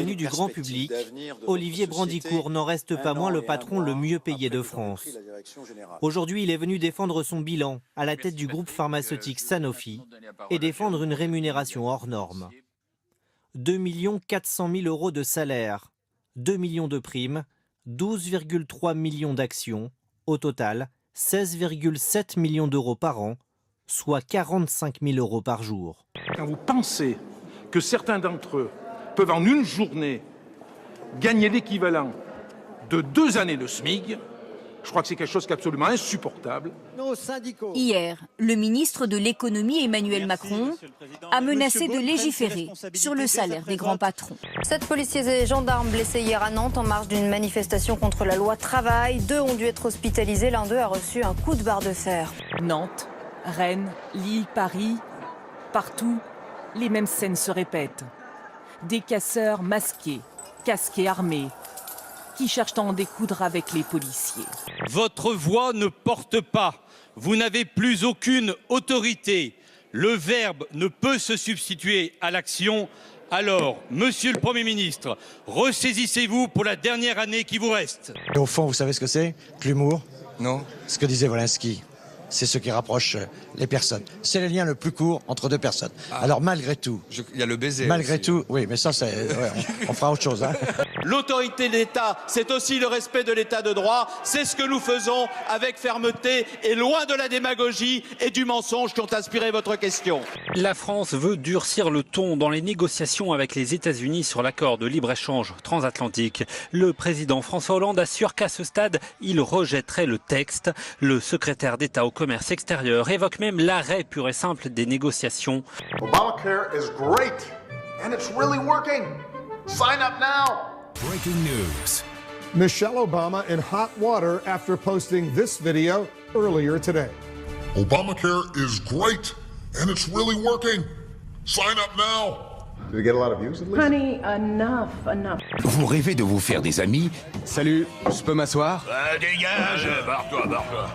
connu du grand public, Olivier Brandicourt n'en reste pas moins le patron le mieux payé de France. Aujourd'hui, il est venu défendre son bilan à la tête du groupe pharmaceutique Sanofi et défendre une rémunération hors norme. 2 400 000 € de salaire, 2 millions de primes, 12,3 millions d'actions, au total 16,7 millions d'euros par an, soit 45 000 € par jour. Quand vous pensez que certains d'entre eux peuvent en une journée gagner l'équivalent de 2 années de SMIC, je crois que c'est quelque chose qui est absolument insupportable. Hier, le ministre de l'économie Emmanuel Macron a menacé de légiférer sur le salaire des grands patrons. 7 policiers et gendarmes blessés hier à Nantes en marge d'une manifestation contre la loi travail. 2 ont dû être hospitalisés, l'un d'eux a reçu un coup de barre de fer. Nantes, Rennes, Lille, Paris, partout, les mêmes scènes se répètent. Des casseurs masqués, casqués armés, qui cherchent à en découdre avec les policiers. Votre voix ne porte pas. Vous n'avez plus aucune autorité. Le verbe ne peut se substituer à l'action. Alors, monsieur le Premier ministre, ressaisissez-vous pour la dernière année qui vous reste. Et au fond, vous savez ce que c'est que l'humour? Non. Ce que disait Wolinski. C'est ce qui rapproche les personnes. C'est le lien le plus court entre deux personnes. Alors malgré tout... Il y a le baiser Malgré aussi. tout, oui, mais ça, on fera autre chose. Hein. L'autorité de l'État, c'est aussi le respect de l'État de droit. C'est ce que nous faisons avec fermeté et loin de la démagogie et du mensonge qui ont inspiré votre question. La France veut durcir le ton dans les négociations avec les États-Unis sur l'accord de libre-échange transatlantique. Le président François Hollande assure qu'à ce stade, il rejetterait le texte. Le secrétaire d'État au commerce extérieur évoque même l'arrêt pur et simple des négociations. Obamacare is great and it's really working. Sign up now. Breaking news. Michelle Obama in hot water after posting this video earlier today. Obamacare is great and it's really working. Sign up now. Did it get a lot of views at least? Honey, enough. Vous rêvez de vous faire des amis? Salut, je peux m'asseoir? Dégage! Barre-toi.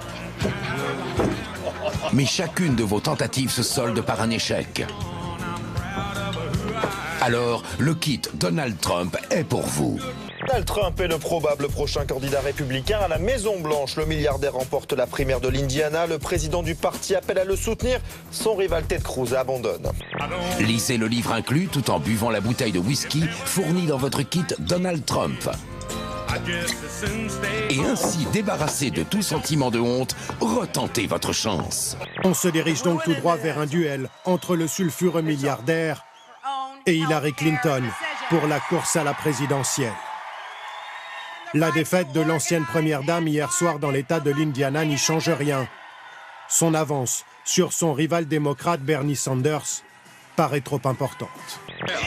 Mais chacune de vos tentatives se solde par un échec. Alors, le kit Donald Trump est pour vous. Donald Trump est le probable prochain candidat républicain à la Maison-Blanche. Le milliardaire remporte la primaire de l'Indiana. Le président du parti appelle à le soutenir. Son rival Ted Cruz abandonne. Lisez le livre inclus tout en buvant la bouteille de whisky fournie dans votre kit Donald Trump. Et ainsi, débarrassé de tout sentiment de honte, retentez votre chance. On se dirige donc tout droit vers un duel entre le sulfureux milliardaire et Hillary Clinton pour la course à la présidentielle. La défaite de l'ancienne première dame hier soir dans l'État de l'Indiana n'y change rien. Son avance sur son rival démocrate Bernie Sanders paraît trop importante.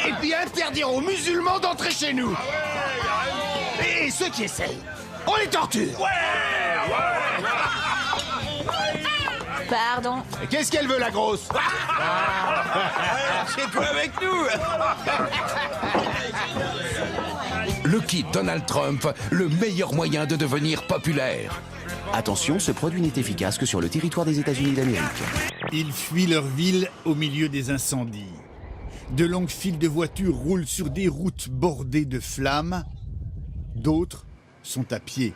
Et puis interdire aux musulmans d'entrer chez nous. Et ceux qui essayent, on les torture. Pardon. Qu'est-ce qu'elle veut, la grosse? C'est quoi avec nous? Le kit Donald Trump, le meilleur moyen de devenir populaire. Attention, ce produit n'est efficace que sur le territoire des États-Unis d'Amérique. Ils fuient leur ville au milieu des incendies. De longues files de voitures roulent sur des routes bordées de flammes. D'autres sont à pied.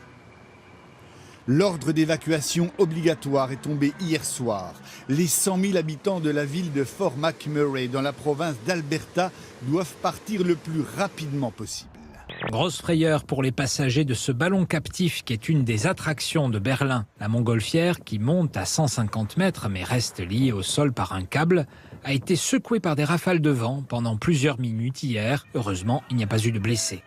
L'ordre d'évacuation obligatoire est tombé hier soir. Les 100 000 habitants de la ville de Fort McMurray, dans la province d'Alberta, doivent partir le plus rapidement possible. Grosse frayeur pour les passagers de ce ballon captif qui est une des attractions de Berlin. La montgolfière, qui monte à 150 mètres mais reste liée au sol par un câble, a été secouée par des rafales de vent pendant plusieurs minutes hier. Heureusement, il n'y a pas eu de blessés.